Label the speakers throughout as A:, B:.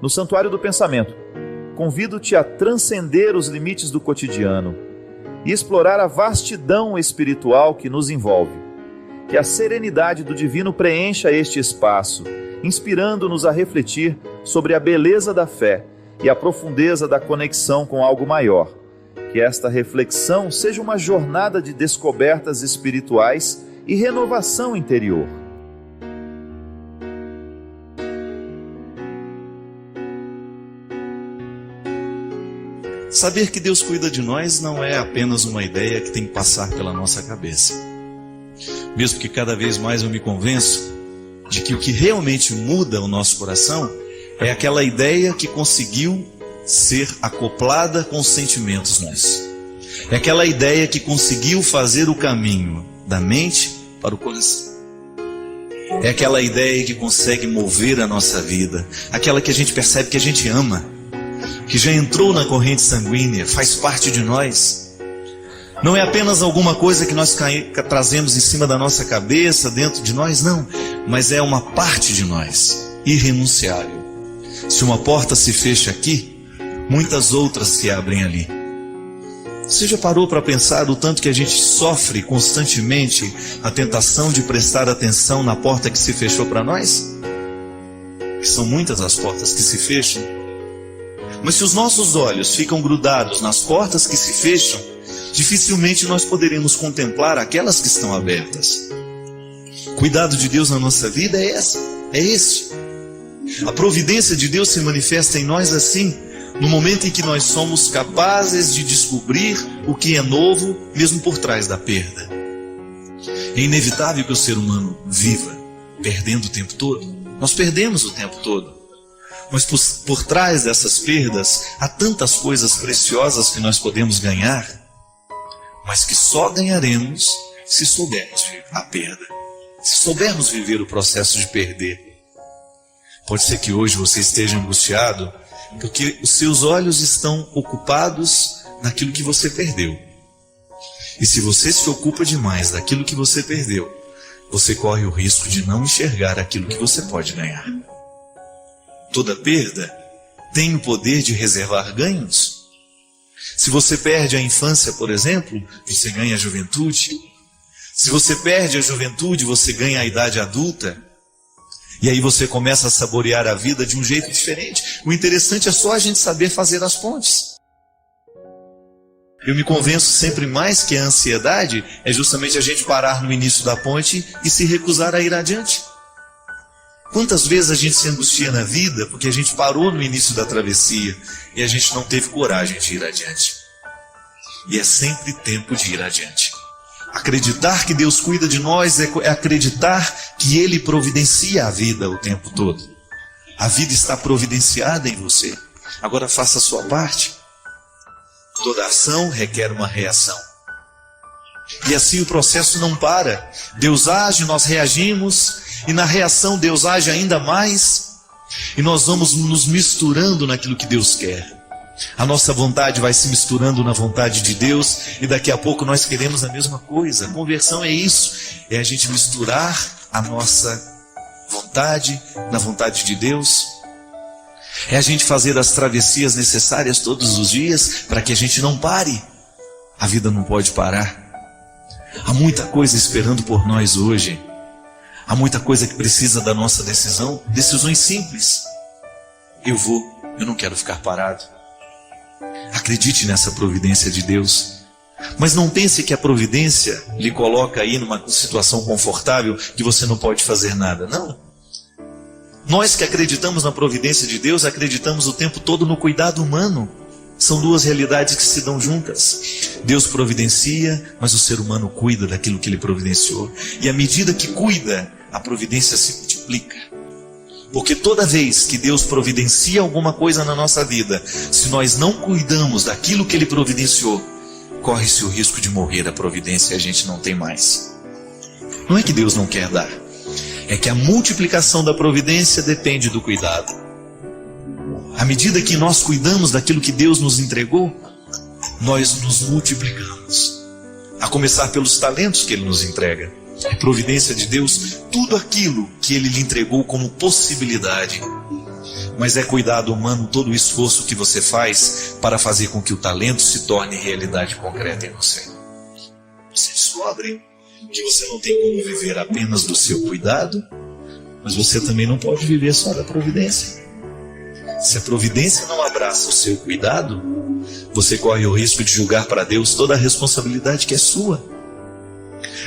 A: No Santuário do Pensamento, convido-te a transcender os limites do cotidiano e explorar a vastidão espiritual que nos envolve. Que a serenidade do divino preencha este espaço, inspirando-nos a refletir sobre a beleza da fé e a profundeza da conexão com algo maior. Que esta reflexão seja uma jornada de descobertas espirituais e renovação interior.
B: Saber que Deus cuida de nós não é apenas uma ideia que tem que passar pela nossa cabeça. Mesmo que cada vez mais eu me convenço de que o que realmente muda o nosso coração é aquela ideia que conseguiu ser acoplada com os sentimentos nossos. É aquela ideia que conseguiu fazer o caminho da mente para o coração. É aquela ideia que consegue mover a nossa vida, aquela que a gente percebe que a gente ama, que já entrou na corrente sanguínea, faz parte de nós. Não é apenas alguma coisa que nós trazemos em cima da nossa cabeça, dentro de nós, não. Mas é uma parte de nós, irrenunciável. Se uma porta se fecha aqui, muitas outras se abrem ali. Você já parou para pensar o tanto que a gente sofre constantemente a tentação de prestar atenção na porta que se fechou para nós? Que são muitas as portas que se fecham. Mas se os nossos olhos ficam grudados nas portas que se fecham, dificilmente nós poderemos contemplar aquelas que estão abertas. O cuidado de Deus na nossa vida é esse. A providência de Deus se manifesta em nós assim, no momento em que nós somos capazes de descobrir o que é novo, mesmo por trás da perda. É inevitável que o ser humano viva perdendo o tempo todo. Nós perdemos o tempo todo. Mas por trás dessas perdas, há tantas coisas preciosas que nós podemos ganhar, mas que só ganharemos se soubermos viver a perda, se soubermos viver o processo de perder. Pode ser que hoje você esteja angustiado, porque os seus olhos estão ocupados naquilo que você perdeu. E se você se ocupa demais daquilo que você perdeu, você corre o risco de não enxergar aquilo que você pode ganhar. Toda perda tem o poder de reservar ganhos. Se você perde a infância, por exemplo, você ganha a juventude. Se você perde a juventude, você ganha a idade adulta. E aí você começa a saborear a vida de um jeito diferente. O interessante é só a gente saber fazer as pontes. Eu me convenço sempre mais que a ansiedade é justamente a gente parar no início da ponte e se recusar a ir adiante. Quantas vezes a gente se angustia na vida porque a gente parou no início da travessia e a gente não teve coragem de ir adiante. E é sempre tempo de ir adiante. Acreditar que Deus cuida de nós é acreditar que Ele providencia a vida o tempo todo. A vida está providenciada em você. Agora faça a sua parte. Toda ação requer uma reação. E assim o processo não para. Deus age, nós reagimos, e na reação Deus age ainda mais, e nós vamos nos misturando naquilo que Deus quer. A nossa vontade vai se misturando na vontade de Deus, e daqui a pouco nós queremos a mesma coisa. A conversão é isso, é a gente misturar a nossa vontade na vontade de Deus. É a gente fazer as travessias necessárias todos os dias para que a gente não pare. A vida não pode parar. Há muita coisa esperando por nós hoje. Há muita coisa que precisa da nossa decisão. Decisões simples. Eu não quero ficar parado. Acredite nessa providência de Deus. Mas não pense que a providência lhe coloca aí numa situação confortável que você não pode fazer nada. Não. Nós que acreditamos na providência de Deus, acreditamos o tempo todo no cuidado humano. São duas realidades que se dão juntas. Deus providencia, mas o ser humano cuida daquilo que Ele providenciou. E à medida que cuida, a providência se multiplica. Porque toda vez que Deus providencia alguma coisa na nossa vida, se nós não cuidamos daquilo que Ele providenciou, corre-se o risco de morrer a providência e a gente não tem mais. Não é que Deus não quer dar. É que a multiplicação da providência depende do cuidado. À medida que nós cuidamos daquilo que Deus nos entregou, nós nos multiplicamos. A começar pelos talentos que Ele nos entrega. A providência de Deus, tudo aquilo que Ele lhe entregou como possibilidade. mas é cuidado humano todo o esforço que você faz para fazer com que o talento se torne realidade concreta em você. Você descobre que você não tem como viver apenas do seu cuidado, mas você também não pode viver só da providência. Se a providência não abraça o seu cuidado, você corre o risco de julgar para Deus toda a responsabilidade que é sua.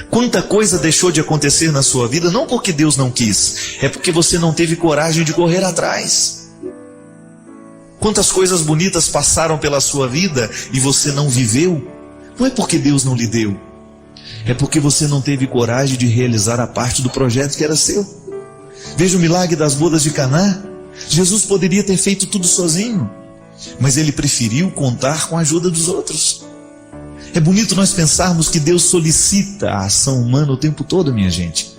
B: Quanta coisa deixou de acontecer na sua vida, não porque Deus não quis, é porque você não teve coragem de correr atrás. Quantas coisas bonitas passaram pela sua vida e você não viveu, não é porque Deus não lhe deu, é porque você não teve coragem de realizar a parte do projeto que era seu. Veja o milagre das bodas de Caná. Jesus poderia ter feito tudo sozinho, mas ele preferiu contar com a ajuda dos outros. É bonito nós pensarmos que Deus solicita a ação humana o tempo todo, minha gente.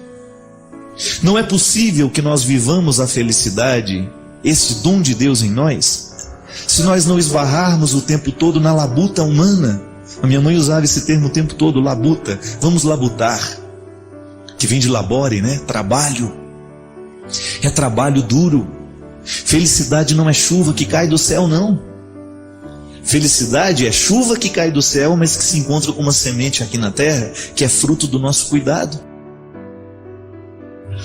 B: Não é possível que nós vivamos a felicidade, esse dom de Deus em nós, se nós não esbarrarmos o tempo todo na labuta humana. A minha mãe usava esse termo o tempo todo, labuta. Vamos labutar, que vem de labore, né? Trabalho. É trabalho duro. Felicidade não é chuva que cai do céu, não. Felicidade é chuva que cai do céu, mas que se encontra com uma semente aqui na terra, que é fruto do nosso cuidado.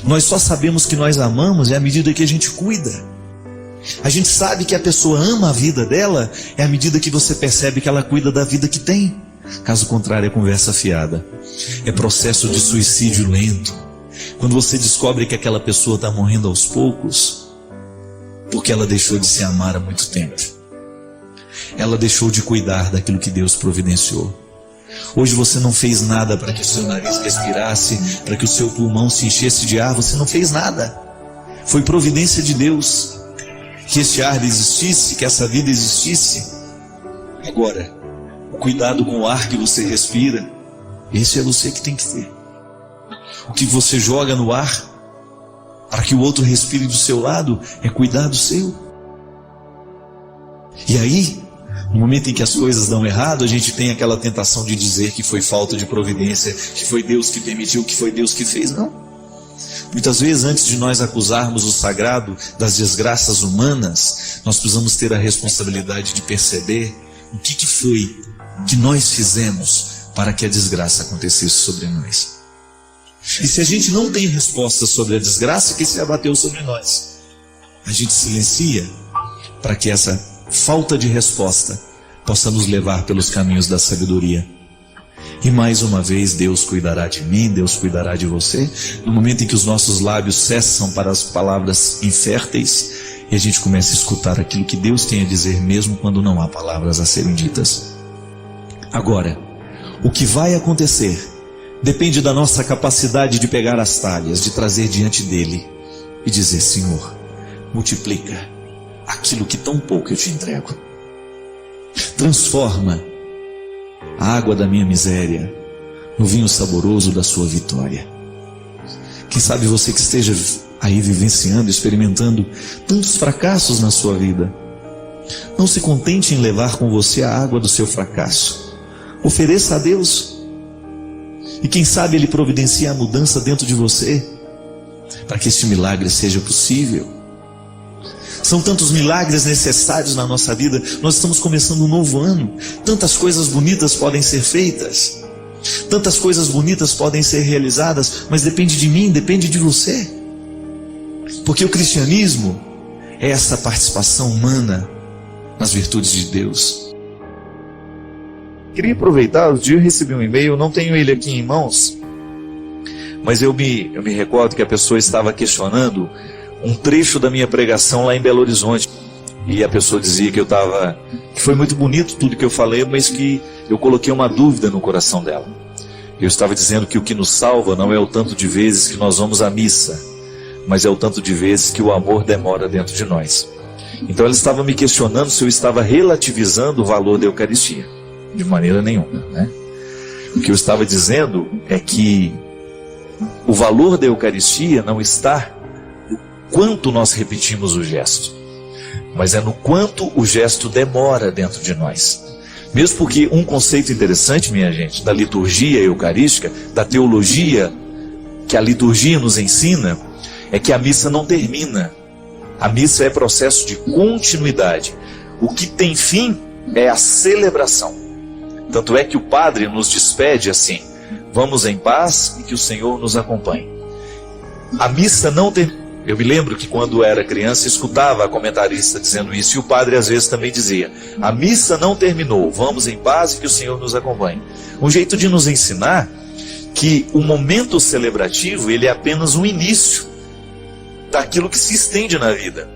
B: Nós só sabemos que nós amamos à medida que a gente cuida. A gente sabe que a pessoa ama a vida dela é à medida que você percebe que ela cuida da vida que tem. Caso contrário, é conversa fiada. É processo de suicídio lento. Quando você descobre que aquela pessoa está morrendo aos poucos, porque ela deixou de se amar há muito tempo. Ela deixou de cuidar daquilo que Deus providenciou. Hoje você não fez nada para que o seu nariz respirasse, para que o seu pulmão se enchesse de ar. Você não fez nada. Foi providência de Deus que esse ar existisse, que essa vida existisse. Agora, o cuidado com o ar que você respira, esse é você que tem que ter. O que você joga no ar para que o outro respire do seu lado é cuidado seu. E aí, no momento em que as coisas dão errado, a gente tem aquela tentação de dizer que foi falta de providência, que foi Deus que permitiu, que foi Deus que fez. Não. Muitas vezes, antes de nós acusarmos o sagrado das desgraças humanas, nós precisamos ter a responsabilidade de perceber o que foi que nós fizemos para que a desgraça acontecesse sobre nós. E se a gente não tem resposta sobre a desgraça que se abateu sobre nós, a gente silencia para que essa falta de resposta possa nos levar pelos caminhos da sabedoria. E mais uma vez, Deus cuidará de mim, Deus cuidará de você, no momento em que os nossos lábios cessam para as palavras inférteis e a gente começa a escutar aquilo que Deus tem a dizer, mesmo quando não há palavras a serem ditas. Agora, o que vai acontecer depende da nossa capacidade de pegar as talhas, de trazer diante dele e dizer: Senhor, multiplica aquilo que tão pouco eu te entrego. Transforma a água da minha miséria no vinho saboroso da sua vitória. Quem sabe você que esteja aí vivenciando, experimentando tantos fracassos na sua vida, não se contente em levar com você a água do seu fracasso. Ofereça a Deus, e quem sabe Ele providencia a mudança dentro de você, para que este milagre seja possível. São tantos milagres necessários na nossa vida. Nós estamos começando um novo ano. Tantas coisas bonitas podem ser feitas, tantas coisas bonitas podem ser realizadas, mas depende de mim, depende de você. Porque o cristianismo é essa participação humana nas virtudes de Deus. Queria aproveitar, o dia eu recebi um e-mail, não tenho ele aqui em mãos, mas eu me recordo que a pessoa estava questionando um trecho da minha pregação lá em Belo Horizonte, e a pessoa dizia que que foi muito bonito tudo que eu falei, mas que eu coloquei uma dúvida no coração dela. Eu estava dizendo que o que nos salva não é o tanto de vezes que nós vamos à missa, mas é o tanto de vezes que o amor demora dentro de nós. Então ela estava me questionando se eu estava relativizando o valor da Eucaristia. De maneira nenhuma, né? O que eu estava dizendo é que o valor da Eucaristia não está no quanto nós repetimos o gesto, mas é no quanto o gesto demora dentro de nós. Mesmo porque um conceito interessante, minha gente, da liturgia eucarística, da teologia que a liturgia nos ensina, é que a missa não termina
A: A missa é processo de continuidade. O que tem fim é a celebração. Tanto é que o padre nos despede assim: vamos em paz e que o Senhor nos acompanhe. A missa não tem... Eu me lembro que quando era criança escutava a comentarista dizendo isso, e o padre às vezes também dizia: a missa não terminou, vamos em paz e que o Senhor nos acompanhe. Um jeito de nos ensinar que o momento celebrativo, ele é apenas um início daquilo que se estende na vida.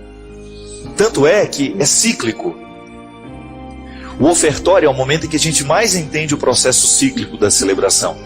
A: Tanto é que é cíclico. O ofertório é o momento em que a gente mais entende o processo cíclico da celebração,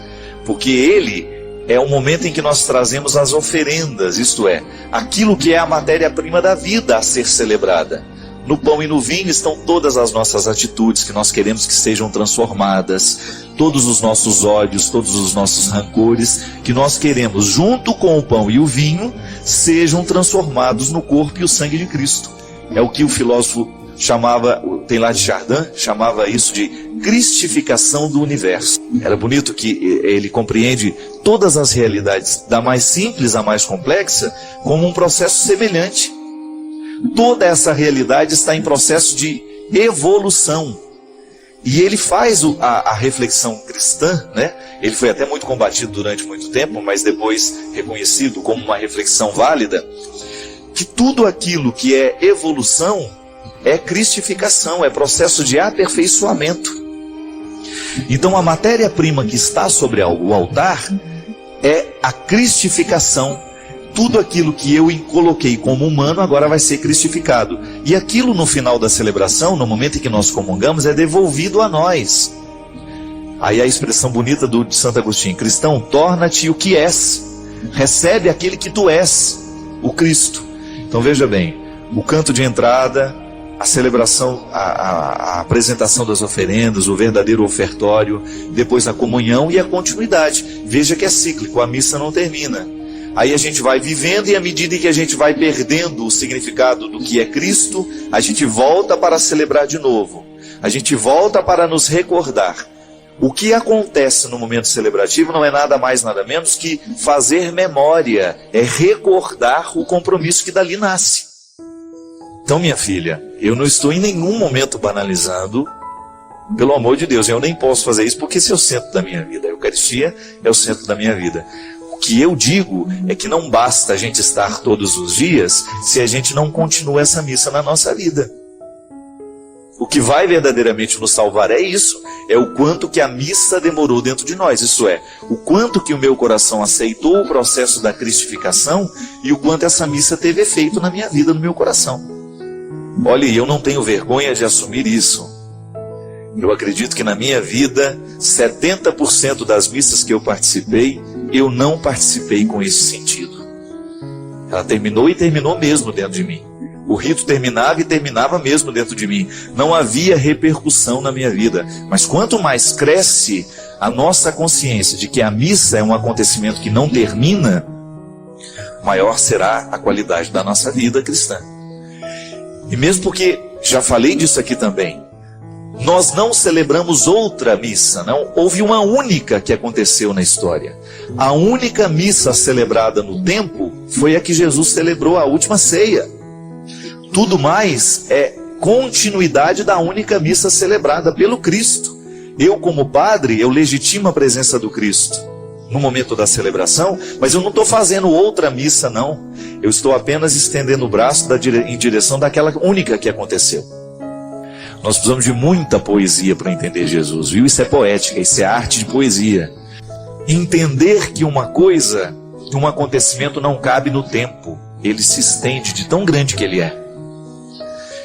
A: porque ele é o momento em que nós trazemos as oferendas, isto é, aquilo que é a matéria-prima da vida a ser celebrada. No pão e no vinho estão todas as nossas atitudes que nós queremos que sejam transformadas, todos os nossos ódios, todos os nossos rancores, que nós queremos, junto com o pão e o vinho, sejam transformados no corpo e o sangue de Cristo. É o que o filósofo chamava, tem lá de Chardin, chamava isso de cristificação do universo. Era bonito que ele compreende todas as realidades, da mais simples à mais complexa, como um processo semelhante. Toda essa realidade está em processo de evolução. E ele faz a reflexão cristã, né? Ele foi até muito combatido durante muito tempo, mas depois reconhecido como uma reflexão válida, que tudo aquilo que é evolução é cristificação, é processo de aperfeiçoamento. Então a matéria-prima que está sobre o altar é a cristificação. Tudo aquilo que eu coloquei como humano agora vai ser cristificado. E aquilo no final da celebração, no momento em que nós comungamos, é devolvido a nós. Aí a expressão bonita de Santo Agostinho: cristão, torna-te o que és. Recebe aquele que tu és, o Cristo. Então veja bem, o canto de entrada, a celebração, a apresentação das oferendas, o verdadeiro ofertório, depois a comunhão e a continuidade. Veja que é cíclico, a missa não termina. Aí a gente vai vivendo e à medida que a gente vai perdendo o significado do que é Cristo, a gente volta para celebrar de novo. A gente volta para nos recordar. O que acontece no momento celebrativo não é nada mais, nada menos que fazer memória, é recordar o compromisso que dali nasce. Então, minha filha, eu não estou em nenhum momento banalizando, pelo amor de Deus, eu nem posso fazer isso porque esse é o centro da minha vida. A Eucaristia é o centro da minha vida. O que eu digo é que não basta a gente estar todos os dias se a gente não continua essa missa na nossa vida. O que vai verdadeiramente nos salvar é isso, é o quanto que a missa demorou dentro de nós, isso é, o quanto que o meu coração aceitou o processo da cristificação e o quanto essa missa teve efeito na minha vida, no meu coração. Olha, eu não tenho vergonha de assumir isso. Eu acredito que na minha vida, 70% das missas que eu participei, eu não participei com esse sentido. Ela terminou e terminou mesmo dentro de mim. O rito terminava e terminava mesmo dentro de mim. Não havia repercussão na minha vida. Mas quanto mais cresce a nossa consciência de que a missa é um acontecimento que não termina, maior será a qualidade da nossa vida cristã. E mesmo porque, já falei disso aqui também, nós não celebramos outra missa, não. Houve uma única que aconteceu na história. A única missa celebrada no tempo foi a que Jesus celebrou, a última ceia. Tudo mais é continuidade da única missa celebrada pelo Cristo. Eu, como padre, eu legitimo a presença do Cristo no momento da celebração, mas eu não estou fazendo outra missa, não. Eu estou apenas estendendo o braço em direção daquela única que aconteceu. Nós precisamos de muita poesia para entender Jesus, viu? Isso é poética, isso é arte de poesia. Entender que uma coisa, que um acontecimento não cabe no tempo, ele se estende de tão grande que ele é.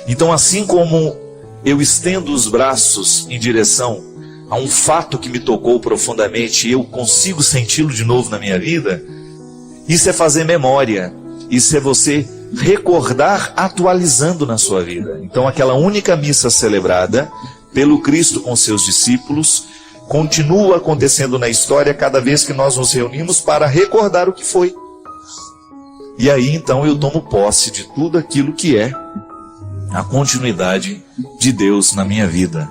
A: Então, assim como eu estendo os braços em direção a um fato que me tocou profundamente e eu consigo senti-lo de novo na minha vida, isso é fazer memória, isso é você recordar atualizando na sua vida. Então aquela única missa celebrada pelo Cristo com seus discípulos continua acontecendo na história cada vez que nós nos reunimos para recordar o que foi. E aí então eu tomo posse de tudo aquilo que é a continuidade de Deus na minha vida.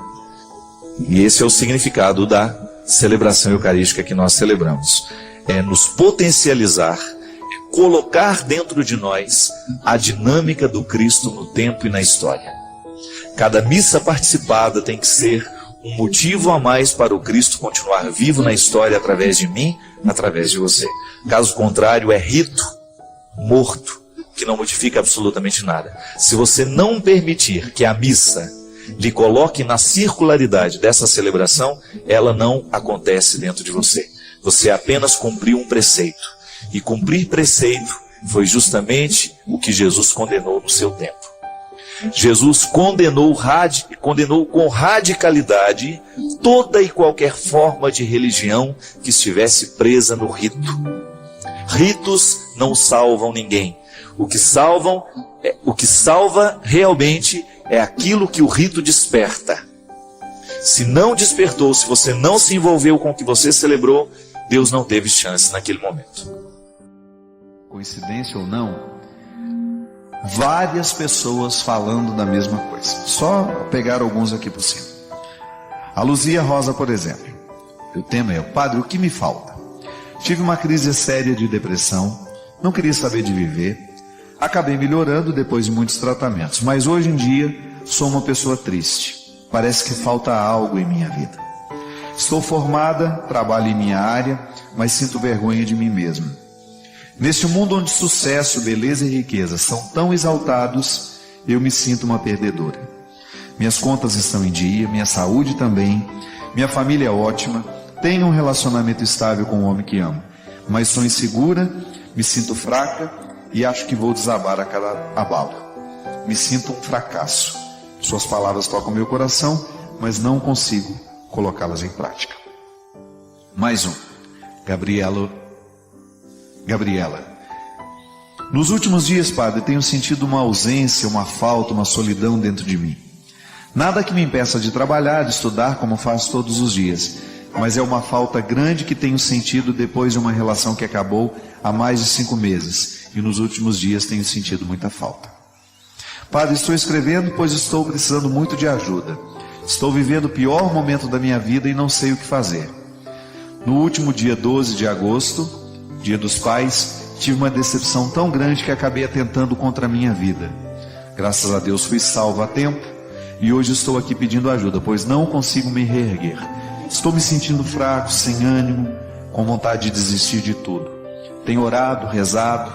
A: E esse é o significado da celebração eucarística que nós celebramos. É nos potencializar, é
B: colocar dentro de nós a dinâmica do Cristo no tempo e na história. Cada missa participada tem que ser um motivo a mais para o Cristo continuar vivo na história através de mim, através de você. Caso contrário, é rito morto, que não modifica absolutamente nada. Se você não permitir que a missa lhe coloque na circularidade dessa celebração, ela não acontece dentro de você. Você apenas cumpriu um preceito. E cumprir preceito foi justamente o que Jesus condenou no seu tempo. Jesus condenou com radicalidade toda e qualquer forma de religião que estivesse presa no rito. Ritos não salvam ninguém. O que salva realmente é aquilo que o rito desperta. Se não despertou, se você não se envolveu com o que você celebrou, Deus não teve chance naquele momento.
C: Coincidência ou não, várias pessoas falando da mesma coisa. Só pegar alguns aqui por cima. A Luzia Rosa, por exemplo. O tema é: Padre, o que me falta? Tive uma crise séria de depressão, não queria saber de viver, acabei melhorando depois de muitos tratamentos, mas hoje em dia sou uma pessoa triste. Parece que falta algo em minha vida. Estou formada, trabalho em minha área, mas sinto vergonha de mim mesmo. Neste mundo onde sucesso, beleza e riqueza são tão exaltados, eu me sinto uma perdedora. Minhas contas estão em dia, minha saúde também, minha família é ótima, tenho um relacionamento estável com o homem que amo, mas sou insegura, me sinto fraca e acho que vou desabar a cada abalo. Me sinto um fracasso. Suas palavras tocam meu coração, mas não consigo colocá-las em prática. Mais um. Gabriela. Nos últimos dias, Padre, tenho sentido uma ausência, uma falta, uma solidão dentro de mim. Nada que me impeça de trabalhar, de estudar como faço todos os dias, mas é uma falta grande que tenho sentido depois de uma relação que acabou há mais de 5 meses, e nos últimos dias tenho sentido muita falta. Padre, estou escrevendo pois estou precisando muito de ajuda. Estou vivendo o pior momento da minha vida e não sei o que fazer. No último dia 12 de agosto, Dia dos Pais, tive uma decepção tão grande que acabei atentando contra a minha vida. Graças a Deus fui salvo a tempo e hoje estou aqui pedindo ajuda, pois não consigo me reerguer. Estou me sentindo fraco, sem ânimo, com vontade de desistir de tudo. Tenho orado, rezado,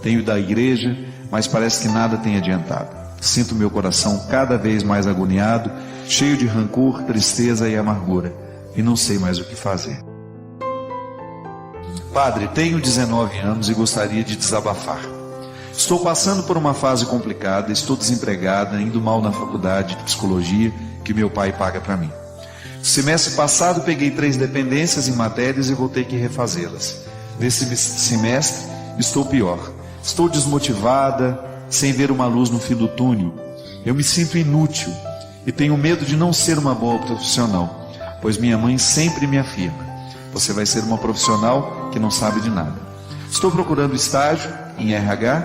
C: tenho ido à igreja, mas parece que nada tem adiantado. Sinto meu coração cada vez mais agoniado, cheio de rancor, tristeza e amargura, e não sei mais o que fazer. Padre, tenho 19 anos e gostaria de desabafar. Estou passando por uma fase complicada, estou desempregada, indo mal na faculdade de psicologia que meu pai paga para mim. Semestre passado peguei 3 dependências em matérias e vou ter que refazê-las. Nesse semestre estou pior. Estou desmotivada, sem ver uma luz no fim do túnel. Eu me sinto inútil e tenho medo de não ser uma boa profissional, pois minha mãe sempre me afirma: você vai ser uma profissional que não sabe de nada. Estou procurando estágio em RH,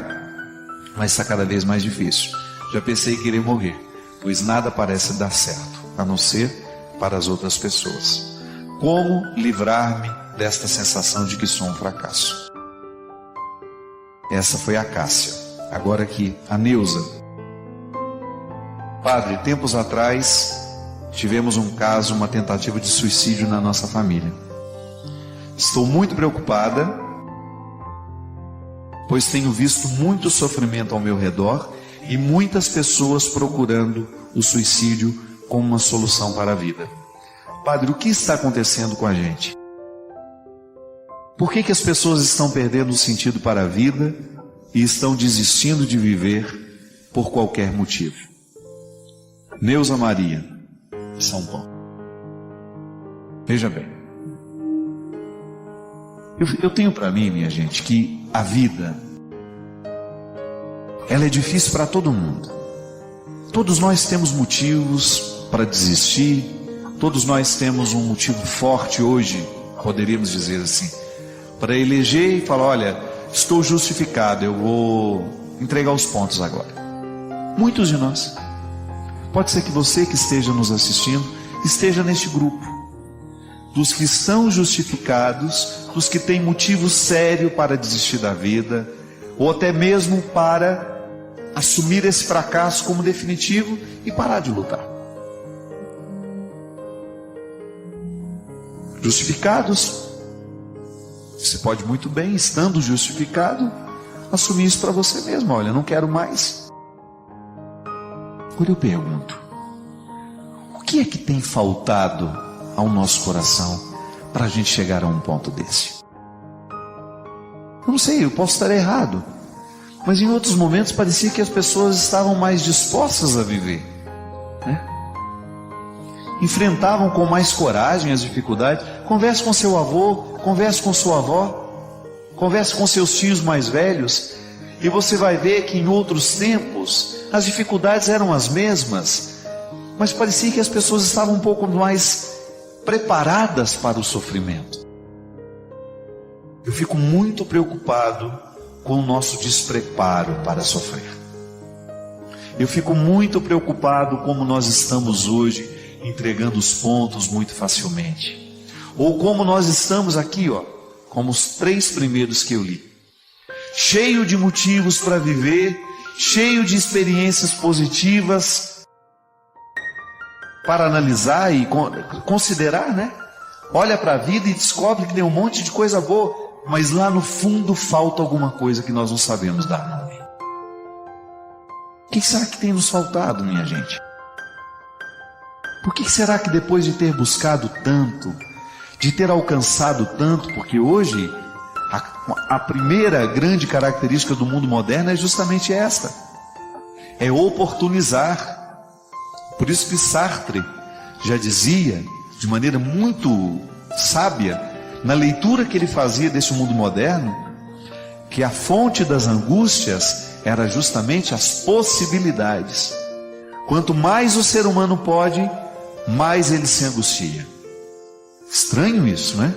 C: mas está cada vez mais difícil. Já pensei em querer morrer, pois nada parece dar certo, a não ser para as outras pessoas. Como livrar-me desta sensação de que sou um fracasso? Essa foi a Cássia. Agora aqui, a Neuza. Padre, tempos atrás tivemos um caso, uma tentativa de suicídio na nossa família. Estou muito preocupada, pois tenho visto muito sofrimento ao meu redor e muitas pessoas procurando o suicídio como uma solução para a vida. Padre, o que está acontecendo com a gente? Por que as pessoas estão perdendo o sentido para a vida e estão desistindo de viver por qualquer motivo? Neuza Maria, São Paulo. Veja bem, eu tenho para mim, minha gente, que a vida, ela é difícil para todo mundo. Todos nós temos motivos para desistir, todos nós temos um motivo forte hoje, poderíamos dizer assim, para eleger e falar: olha, estou justificado, eu vou entregar os pontos agora. Muitos de nós. Pode ser que você que esteja nos assistindo esteja neste grupo dos que estão justificados, fanáticos que têm motivo sério para desistir da vida, ou até mesmo para assumir esse fracasso como definitivo e parar de lutar. Justificados, você pode muito bem, estando justificado, assumir isso para você mesmo. Olha, não quero mais. Agora eu pergunto, o que é que tem faltado ao nosso coração para a gente chegar a um ponto desse? Eu não sei, eu posso estar errado, mas em outros momentos parecia que as pessoas estavam mais dispostas a viver, né? Enfrentavam com mais coragem as dificuldades. Converse com seu avô, converse com sua avó, converse com seus tios mais velhos, e você vai ver que em outros tempos as dificuldades eram as mesmas, mas parecia que as pessoas estavam um pouco mais preparadas para o sofrimento. Eu fico muito preocupado com o nosso despreparo para sofrer. Eu fico muito preocupado como nós estamos hoje entregando os pontos muito facilmente, ou como nós estamos aqui, como os 3 primeiros que eu li, cheio de motivos para viver, cheio de experiências positivas para analisar e considerar, né? Olha para a vida e descobre que tem um monte de coisa boa, mas lá no fundo falta alguma coisa que nós não sabemos dar nome. O que será que tem nos faltado, minha gente? Por que será que depois de ter buscado tanto, de ter alcançado tanto, porque hoje a primeira grande característica do mundo moderno é justamente esta, é oportunizar. Por isso que Sartre já dizia, de maneira muito sábia, na leitura que ele fazia desse mundo moderno, que a fonte das angústias era justamente as possibilidades. Quanto mais o ser humano pode, mais ele se angustia. Estranho isso, né?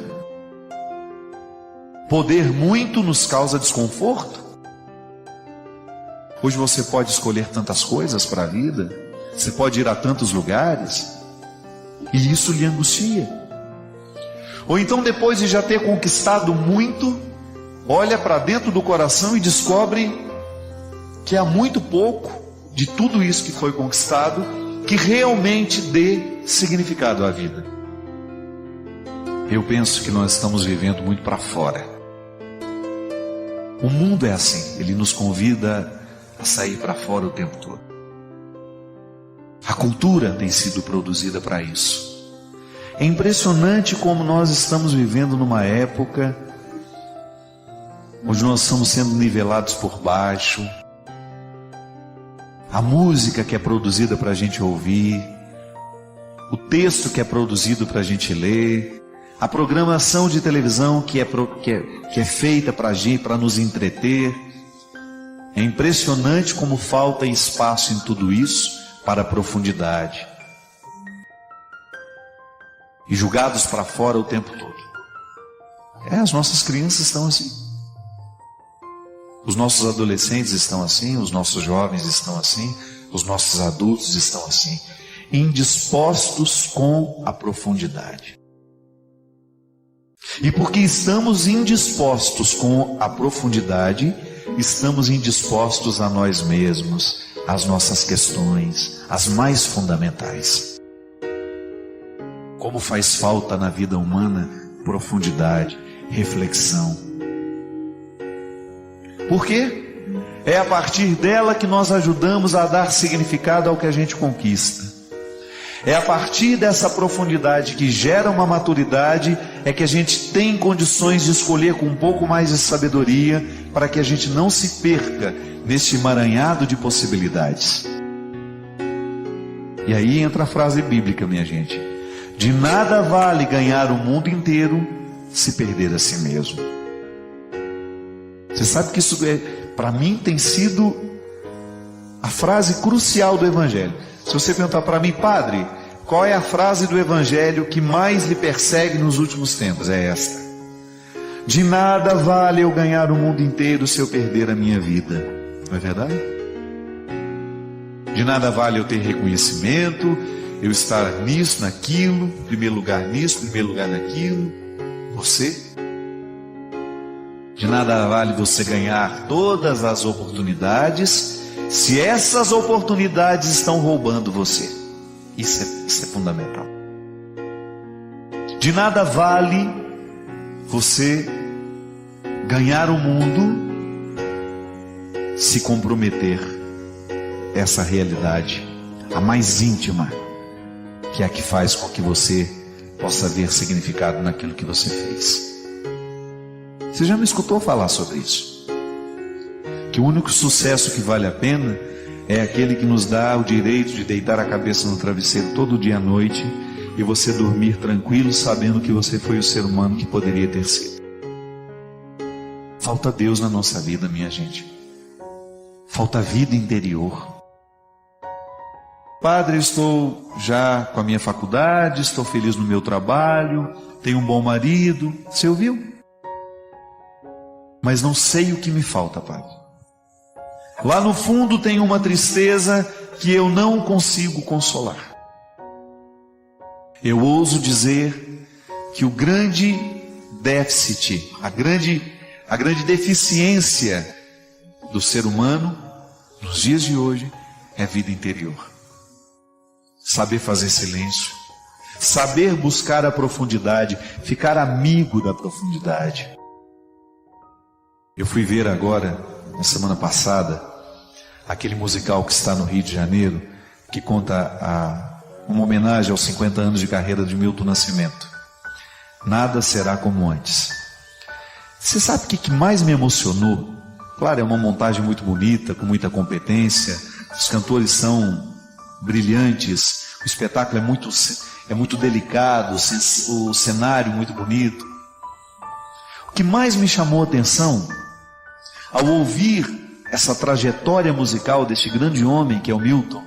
C: Poder muito nos causa desconforto. Hoje você pode escolher tantas coisas para a vida, você pode ir a tantos lugares, e isso lhe angustia. Ou então, depois de já ter conquistado muito, olha para dentro do coração e descobre que há muito pouco de tudo isso que foi conquistado que realmente dê significado à vida. Eu penso que nós estamos vivendo muito para fora. O mundo é assim, ele nos convida a sair para fora o tempo todo. A cultura tem sido produzida para isso. É impressionante como nós estamos vivendo numa época onde nós estamos sendo nivelados por baixo. A música que é produzida para a gente ouvir, o texto que é produzido para a gente ler, a programação de televisão que é feita para gente, para nos entreter. É impressionante como falta espaço em tudo isso para a profundidade. E julgados para fora o tempo todo. As nossas crianças estão assim. Os nossos adolescentes estão assim, os nossos jovens estão assim, os nossos adultos estão assim, indispostos com a profundidade. E porque estamos indispostos com a profundidade, estamos indispostos a nós mesmos, às nossas questões, as mais fundamentais. Como faz falta na vida humana profundidade, reflexão. Por quê? É a partir dela que nós ajudamos a dar significado ao que a gente conquista. É a partir dessa profundidade que gera uma maturidade, é que a gente tem condições de escolher com um pouco mais de sabedoria, para que a gente não se perca neste emaranhado de possibilidades. E aí entra a frase bíblica, minha gente: de nada vale ganhar o mundo inteiro se perder a si mesmo. Você sabe que isso, para mim, tem sido a frase crucial do Evangelho. Se você perguntar para mim, padre, qual é a frase do Evangelho que mais lhe persegue nos últimos tempos? É esta: de nada vale eu ganhar o mundo inteiro se eu perder a minha vida. Não é verdade? De nada vale eu ter reconhecimento, eu estar nisso, naquilo, primeiro lugar nisso, primeiro lugar naquilo. Você? De nada vale você ganhar todas as oportunidades se essas oportunidades estão roubando você. Isso é fundamental. De nada vale você ganhar o mundo se comprometer essa realidade, a mais íntima, que é a que faz com que você possa ver significado naquilo que você fez. Você já me escutou falar sobre isso? Que o único sucesso que vale a pena é aquele que nos dá o direito de deitar a cabeça no travesseiro todo dia à noite e você dormir tranquilo sabendo que você foi o ser humano que poderia ter sido. Falta Deus na nossa vida, minha gente. Falta vida interior. Padre, estou já com a minha faculdade, estou feliz no meu trabalho, tenho um bom marido. Você ouviu? Mas não sei o que me falta, Padre. Lá no fundo tem uma tristeza que eu não consigo consolar. Eu ouso dizer que o grande déficit, a grande deficiência do ser humano nos dias de hoje é a vida interior. Saber fazer silêncio, saber buscar a profundidade, ficar amigo da profundidade. Eu fui ver agora, na semana passada, aquele musical que está no Rio de Janeiro, que conta uma homenagem aos 50 anos de carreira de Milton Nascimento. Nada será como antes. Você sabe o que mais me emocionou? Claro, é uma montagem muito bonita, com muita competência, os cantores são brilhantes, o espetáculo é muito delicado, o cenário muito bonito. O que mais me chamou a atenção, ao ouvir essa trajetória musical deste grande homem que é o Milton,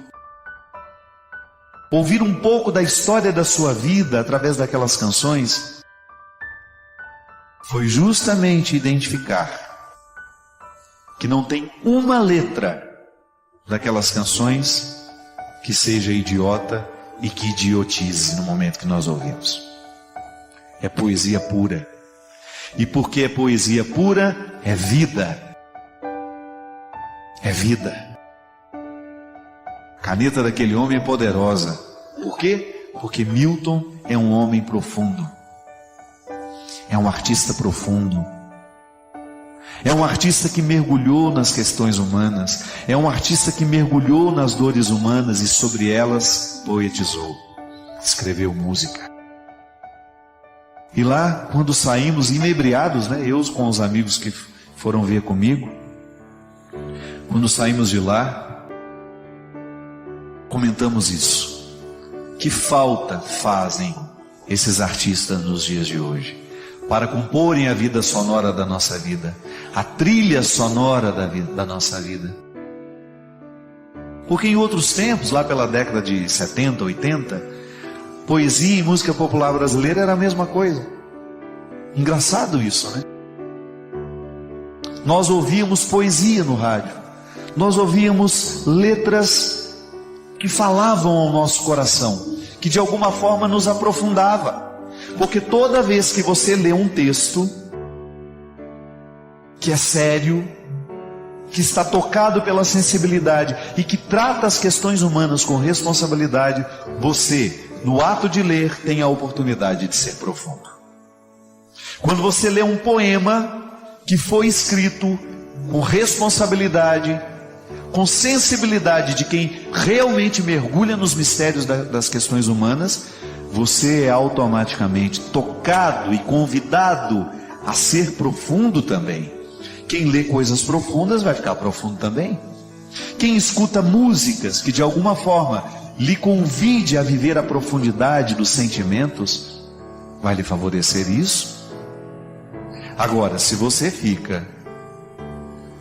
C: ouvir um pouco da história da sua vida através daquelas canções, foi justamente identificar que não tem uma letra daquelas canções que seja idiota e que idiotize no momento que nós ouvimos. É poesia pura. E porque é poesia pura, é vida. É vida. A caneta daquele homem é poderosa. Por quê? Porque Milton é um homem profundo. É um artista profundo. É um artista que mergulhou nas questões humanas. É um artista que mergulhou nas dores humanas e sobre elas poetizou. Escreveu música. E lá, quando saímos inebriados, eu com os amigos que foram ver comigo, quando saímos de lá, comentamos isso. Que falta fazem esses artistas nos dias de hoje para comporem a vida sonora da nossa vida, a trilha sonora da nossa vida? Porque em outros tempos, lá pela década de 70, 80, poesia e música popular brasileira era a mesma coisa. Engraçado isso, né? Nós ouvíamos poesia no rádio, nós ouvíamos letras que falavam ao nosso coração, que de alguma forma nos aprofundava. Porque toda vez que você lê um texto que é sério, que está tocado pela sensibilidade e que trata as questões humanas com responsabilidade, você, no ato de ler, tem a oportunidade de ser profundo. Quando você lê um poema que foi escrito com responsabilidade, com sensibilidade de quem realmente mergulha nos mistérios das questões humanas, você é automaticamente tocado e convidado a ser profundo também. Quem lê coisas profundas vai ficar profundo também. Quem escuta músicas que de alguma forma lhe convide a viver a profundidade dos sentimentos, vai lhe favorecer isso. Agora, se você fica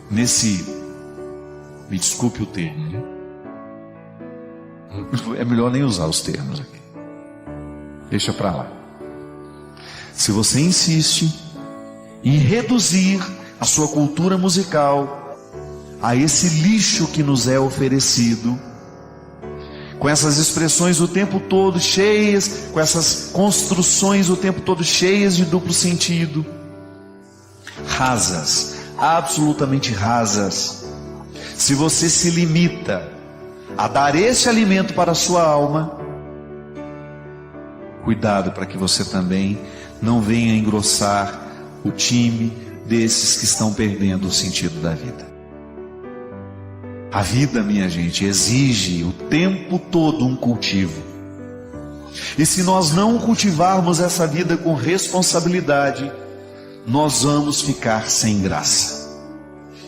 C: nesse, me desculpe o termo, né? É melhor nem usar os termos aqui. Deixa para lá. Se você insiste em reduzir a sua cultura musical a esse lixo que nos é oferecido, com essas expressões o tempo todo cheias, com essas construções o tempo todo cheias de duplo sentido, rasas, absolutamente rasas. Se você se limita a dar esse alimento para a sua alma, cuidado para que você também não venha engrossar o time desses que estão perdendo o sentido da vida. A vida, minha gente, exige o tempo todo um cultivo. E se nós não cultivarmos essa vida com responsabilidade, nós vamos ficar sem graça.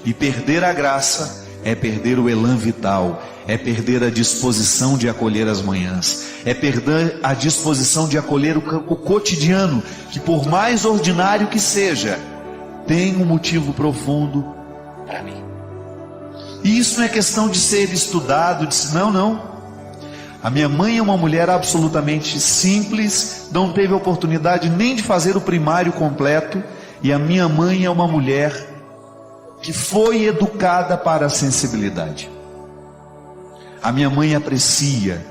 C: E perder a graça é perder o elan vital, é perder a disposição de acolher as manhãs, é perder a disposição de acolher o cotidiano, que por mais ordinário que seja, tem um motivo profundo para mim. E isso não é questão de ser estudado, não. A minha mãe é uma mulher absolutamente simples, não teve oportunidade nem de fazer o primário completo, e a minha mãe é uma mulher que foi educada para a sensibilidade. A minha mãe aprecia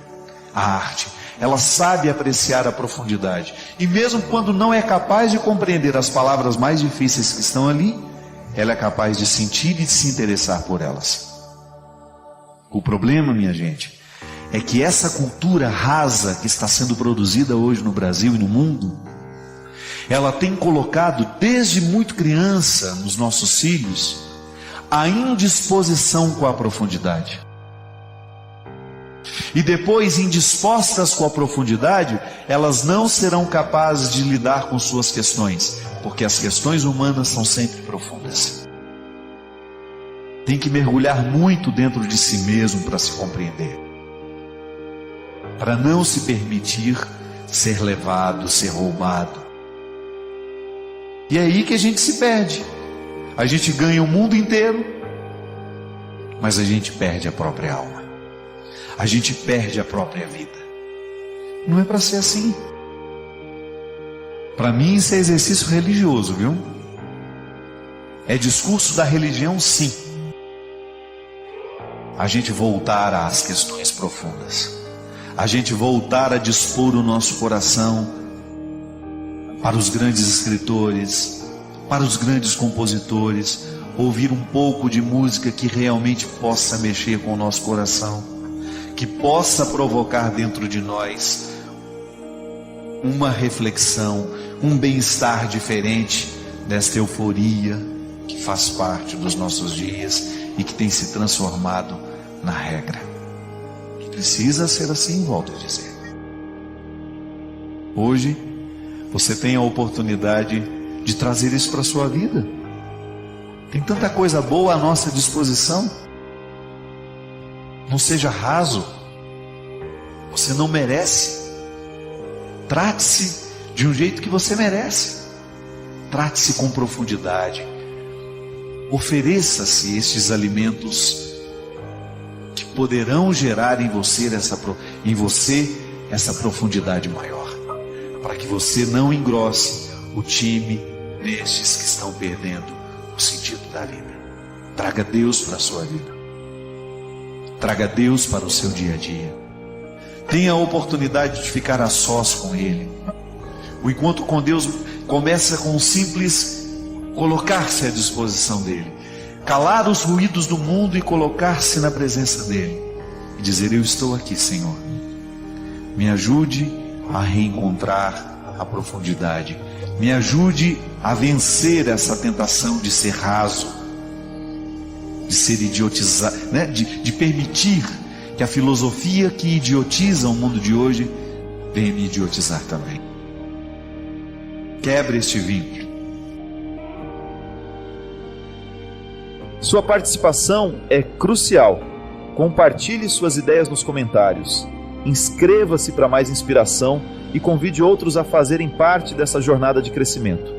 C: a arte, ela sabe apreciar a profundidade, e mesmo quando não é capaz de compreender as palavras mais difíceis que estão ali, ela é capaz de sentir e de se interessar por elas. O problema, minha gente, é que essa cultura rasa que está sendo produzida hoje no Brasil e no mundo, ela tem colocado desde muito criança nos nossos filhos a indisposição com a profundidade. E depois, indispostas com a profundidade, elas não serão capazes de lidar com suas questões, porque as questões humanas são sempre profundas. Tem que mergulhar muito dentro de si mesmo para se compreender, para não se permitir ser levado, ser roubado. E é aí que a gente se perde. A gente ganha o mundo inteiro, mas a gente perde a própria alma. A gente perde a própria vida. Não é para ser assim. Para mim isso é exercício religioso, viu? É discurso da religião, sim. A gente voltar às questões profundas. A gente voltar a dispor o nosso coração para os grandes escritores, para os grandes compositores, ouvir um pouco de música que realmente possa mexer com o nosso coração, que possa provocar dentro de nós uma reflexão, um bem-estar diferente desta euforia que faz parte dos nossos dias e que tem se transformado na regra. Precisa ser assim, volto a dizer. Hoje você tem a oportunidade de trazer isso para a sua vida. Tem tanta coisa boa à nossa disposição. Não seja raso. Você não merece. Trate-se de um jeito que você merece. Trate-se com profundidade. Ofereça-se estes alimentos que poderão gerar em você essa profundidade maior, para que você não engrosse o time destes que estão perdendo o sentido da vida. Traga Deus para a sua vida. Traga Deus para o seu dia a dia. Tenha a oportunidade de ficar a sós com Ele. O encontro com Deus começa com um simples colocar-se à disposição dEle, calar os ruídos do mundo e colocar-se na presença dEle e dizer: eu estou aqui, Senhor, me ajude a reencontrar a profundidade, me ajude a vencer essa tentação de ser raso, de ser idiotizado, né? de permitir que a filosofia que idiotiza o mundo de hoje venha me idiotizar também. Quebre este vínculo.
A: Sua participação é crucial. Compartilhe suas ideias nos comentários. Inscreva-se para mais inspiração e convide outros a fazerem parte dessa jornada de crescimento.